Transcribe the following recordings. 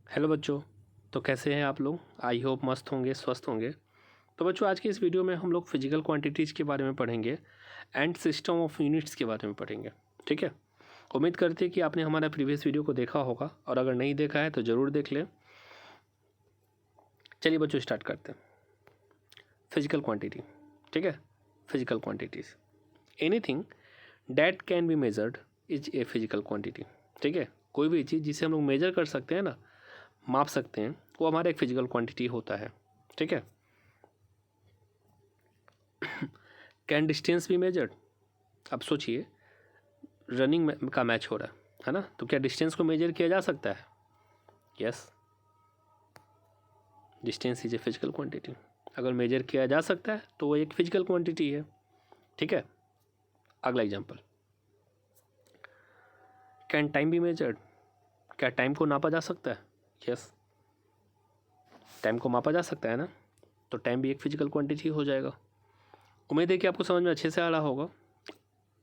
Hello बच्चों। तो कैसे हैं आप लोग? आई होप मस्त होंगे, स्वस्थ होंगे। तो बच्चों, आज की इस वीडियो में हम लोग फिजिकल क्वांटिटीज़ के बारे में पढ़ेंगे एंड सिस्टम ऑफ यूनिट्स के बारे में पढ़ेंगे। ठीक है। उम्मीद करते हैं कि आपने हमारा प्रीवियस वीडियो को देखा होगा, और अगर नहीं देखा है तो ज़रूर देख लें। चलिए बच्चों, स्टार्ट करते हैं। Physical quantity. ठीक है। Physical quantities, anything that can be measured is a physical quantity. ठीक है। कोई भी चीज़ जिसे हम लोग मेजर कर सकते हैं ना, माप सकते हैं, वो हमारा एक फिजिकल क्वांटिटी होता है। ठीक है। Can distance be measured. अब सोचिए, रनिंग का मैच हो रहा है ना, तो क्या डिस्टेंस को मेजर किया जा सकता है? Yes, distance is a physical quantity. अगर मेजर किया जा सकता है तो वो एक फिजिकल क्वांटिटी है। ठीक है। अगला example, can time be measured. क्या टाइम को नापा जा सकता है? यस, टाइम को मापा जा सकता है ना, तो टाइम भी एक फिजिकल क्वांटिटी हो जाएगा। उम्मीद है कि आपको समझ में अच्छे से आ रहा होगा।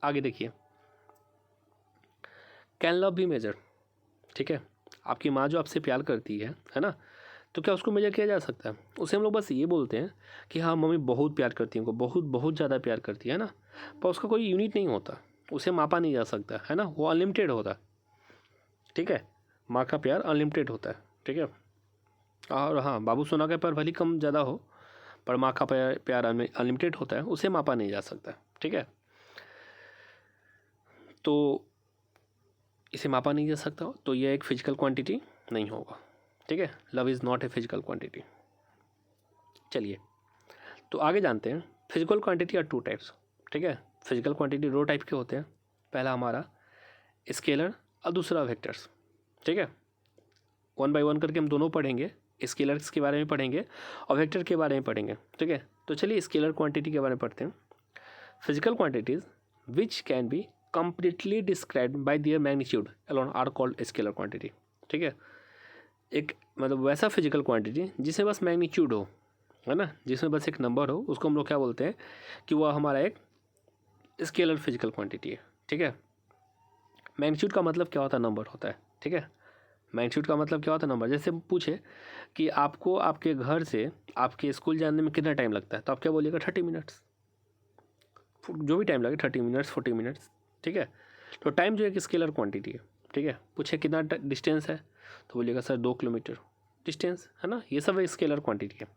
आगे देखिए, कैन लव बी मेजर। ठीक है। आपकी माँ जो आपसे प्यार करती है ना, तो क्या उसको मेजर किया जा सकता है? उसे हम लोग बस ये बोलते हैं कि हाँ, मम्मी बहुत प्यार करती है, उनको बहुत बहुत ज़्यादा प्यार करती है ना, पर उसका कोई यूनिट नहीं होता, उसे मापा नहीं जा सकता है ना, वो अनलिमिटेड होता है। ठीक है। माँ का प्यार अनलिमिटेड होता है। ठीक है। और हाँ, बाबू सोना का प्यार भले कम ज़्यादा हो, पर माँ का प्यार अनलिमिटेड होता है, उसे मापा नहीं जा सकता। ठीक है। तो इसे मापा नहीं जा सकता, तो यह एक फिजिकल क्वांटिटी नहीं होगा। ठीक है। Love is not a physical quantity. चलिए, तो आगे जानते हैं। Physical quantity are two types. ठीक है। फिजिकल क्वांटिटी दो टाइप के होते हैं। पहला हमारा स्केलर और दूसरा वेक्टर्स। ठीक है। वन बाय वन करके हम दोनों पढ़ेंगे। स्केलर्स के बारे में पढ़ेंगे और वेक्टर के बारे में पढ़ेंगे। ठीक है। तो चलिए स्केलर क्वांटिटी के बारे में पढ़ते हैं। Physical quantities which can be completely described by their magnitude alone are called scalar quantity. ठीक है। एक मतलब वैसा फिजिकल क्वांटिटी जिसमें बस मैग्नीट्यूड हो, है ना, जिसमें बस एक नंबर हो, उसको हम लोग क्या बोलते हैं कि वह हमारा एक स्केलर फिजिकल क्वांटिटी है। ठीक है। मैग्नीट्यूड का मतलब क्या होता है? नंबर होता है। ठीक है। मैग्नीट्यूड का मतलब क्या होता है? नंबर। जैसे पूछे कि आपको आपके घर से आपके स्कूल जाने में कितना टाइम लगता है, तो आप क्या बोलिएगा? 30 मिनट्स। जो भी टाइम लगे, 30 मिनट्स, 40 मिनट्स। ठीक है। तो टाइम जो एक स्केलर क्वांटिटी है। ठीक है। पूछे कितना डिस्टेंस है, तो बोलिएगा सर 2 किलोमीटर डिस्टेंस, है ना। ये सब एक स्केलर क्वांटिटी है।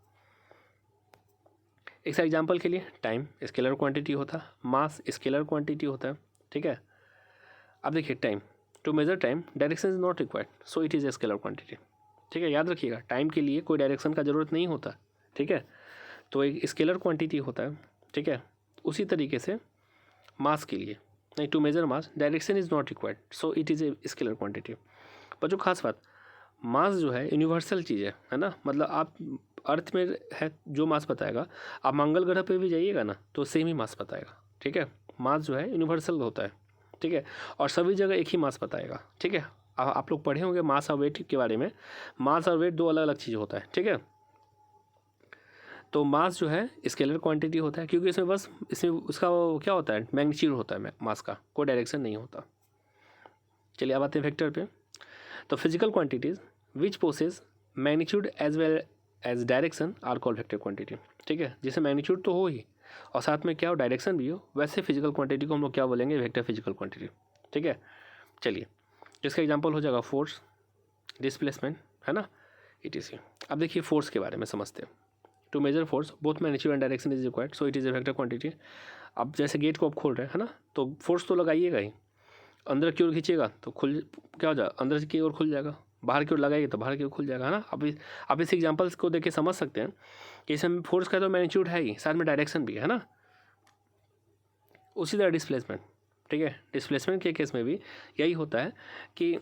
एक एग्जांपल के लिए, टाइम स्केलर क्वांटिटी होता है, मास स्केलर क्वांटिटी होता है। ठीक है। अब देखिए, time, to measure time direction is not required, so it is a scalar quantity. ठीक है। याद रखिएगा, टाइम के लिए कोई डायरेक्शन का ज़रूरत नहीं होता। ठीक है। तो एक स्केलर क्वांटिटी होता है। ठीक है। उसी तरीके से मास के लिए नहीं, to measure mass direction is not required, so it is a scalar quantity. पर जो खास बात, मास जो है यूनिवर्सल चीज़ है ना। मतलब आप अर्थ में है जो मास बताएगा, आप मंगल ग्रह पे भी जाइएगा ना, तो सेम ही मास बताएगा। ठीक है। मास जो है यूनिवर्सल होता है। ठीक है। और सभी जगह एक ही मास बताएगा। ठीक है। आप लोग पढ़े होंगे मास और वेट के बारे में। मास और वेट दो अलग अलग चीज़ होता है। ठीक है। तो मास जो है स्केलर क्वांटिटी होता है, क्योंकि इसमें उसका वो क्या होता है? मैग्नीट्यूड होता है मास का, कोई डायरेक्शन नहीं होता। चलिए अब आते हैं वेक्टर पे। तो physical quantities which possess magnitude as well as direction are called vector quantity. ठीक है। जिसे मैग्नीट्यूड तो हो ही और साथ में क्या हो? डायरेक्शन भी हो, वैसे फिजिकल क्वांटिटी को हम लोग क्या बोलेंगे? Vector physical quantity. ठीक है। चलिए, जिसका एग्जांपल हो जाएगा फोर्स, डिस्प्लेसमेंट, है ना, ETC। अब देखिए फोर्स के बारे में समझते हैं। To measure force both magnitude and direction is required, so it is a vector quantity. अब जैसे गेट को आप खोल रहे हैं, है ना, तो फोर्स तो लगाइएगा ही। अंदर की ओर खींचिएगा तो खुल, क्या हो जाएगा? अंदर की ओर खुल जाएगा। बाहर की ओर लगाइए तो बाहर की ओर खुल जाएगा, है ना। अब इस एग्जांपल्स को देख के समझ सकते हैं कि इसमें फोर्स का तो मैग्नीट्यूड है ही, साथ में डायरेक्शन भी है ना। उसी तरह डिस्प्लेसमेंट। ठीक है। डिस्प्लेसमेंट के केस में भी यही होता है कि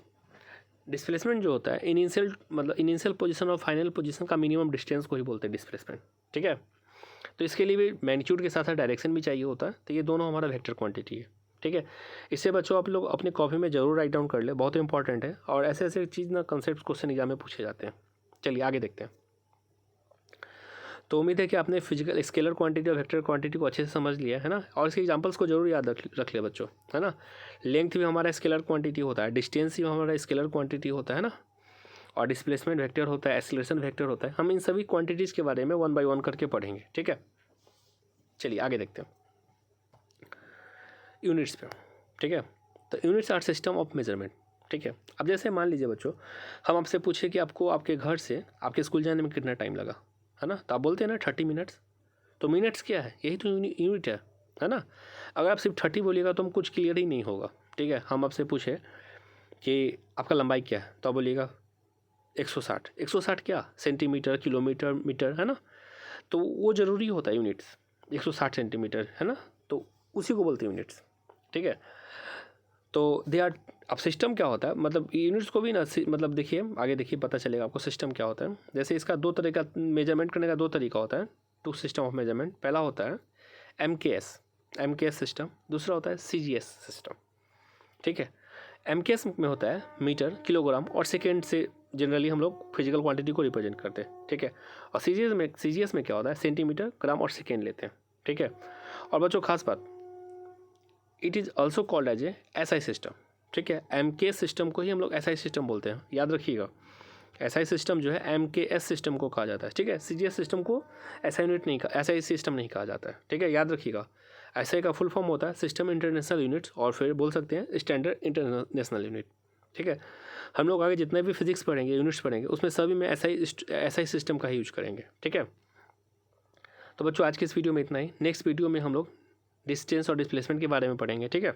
डिस्प्लेसमेंट जो होता है इनिशियल पोजीशन और फाइनल पोजीशन का मिनिमम डिस्टेंस को ही बोलते हैं डिस्प्लेसमेंट। ठीक है। तो इसके लिए भी मैग्नीट्यूड के साथ साथ डायरेक्शन भी चाहिए होता है, तो ये दोनों हमारा वेक्टर क्वांटिटी है। ठीक है। इससे बच्चों आप लोग अपने कॉपी में जरूर राइट डाउन कर ले, बहुत इंपॉर्टेंट है, और ऐसे ऐसे चीज़ ना कंसेप्ट क्वेश्चन एग्जाम में पूछे जाते हैं। चलिए आगे देखते हैं। तो उम्मीद है कि आपने फिजिकल स्केलर क्वांटिटी और वेक्टर क्वांटिटी को अच्छे से समझ लिया है ना, और इसके एग्जांपल्स को जरूर याद रख ले बच्चों, है ना। लेंथ भी हमारा स्केलर क्वांटिटी होता है, डिस्टेंस भी हमारा स्केलर क्वांटिटी होता है ना, और डिस्प्लेसमेंट वेक्टर होता है, एक्सीलरेशन वेक्टर होता है। हम इन सभी क्वांटिटीज़ के बारे में 1 by 1 करके पढ़ेंगे, ठीक है। चलिए आगे देखते हैं यूनिट्स पे, ठीक है। तो units are system of measurement, ठीक है। अब जैसे मान लीजिए बच्चों, हम आपसे पूछे कि आपको आपके घर से आपके स्कूल जाने में कितना टाइम लगा, है ना, तो आप बोलते हैं ना 30 मिनट्स। तो मिनट्स क्या है, यही तो यूनिट है ना। अगर आप सिर्फ 30 बोलिएगा तो हम कुछ क्लियर ही नहीं होगा, ठीक है। हम आपसे पूछे कि आपका लंबाई क्या है, तो आप बोलिएगा 160। 160 क्या, सेंटीमीटर, किलोमीटर, मीटर, है ना। तो वो ज़रूरी होता है यूनिट्स, 160 सेंटीमीटर, है ना, तो उसी को बोलते हैं यूनिट्स, ठीक है। तो दे आर, अब सिस्टम क्या होता है, मतलब यूनिट्स को भी ना, मतलब देखिए आगे देखिए पता चलेगा आपको सिस्टम क्या होता है। जैसे इसका दो तरह का मेजरमेंट करने का दो तरीका होता है, टू सिस्टम ऑफ मेजरमेंट। पहला होता है MKS सिस्टम, दूसरा होता है CGS सिस्टम, ठीक है। MKS में होता है मीटर, किलोग्राम और सेकेंड से जनरली हम लोग फिजिकल क्वांटिटी को रिप्रेजेंट करते हैं, ठीक है। और CGS में क्या होता है, सेंटीमीटर, ग्राम और सेकेंड लेते हैं, ठीक है। और बच्चों खास बात, it is also called as a SI system, ठीक है। MKS सिस्टम को ही हम लोग SI सिस्टम बोलते हैं, याद रखिएगा। SI सिस्टम जो है MKS सिस्टम को कहा जाता है, ठीक है। CGS सिस्टम को SI सिस्टम नहीं कहा जाता है, ठीक है, याद रखिएगा। SI का फुल फॉर्म होता है सिस्टम इंटरनेशनल यूनिट्स, और फिर बोल सकते हैं स्टैंडर्ड इंटरनेशनल यूनिट, ठीक है। हम लोग आगे जितने भी फिजिक्स पढ़ेंगे, यूनिट्स पढ़ेंगे, उसमें सभी में SI सिस्टम का ही यूज करेंगे, ठीक है। तो बच्चों आज की इस वीडियो में इतना ही। नेक्स्ट वीडियो में हम लोग डिस्टेंस और डिस्प्लेसमेंट के बारे में पढ़ेंगे, ठीक है।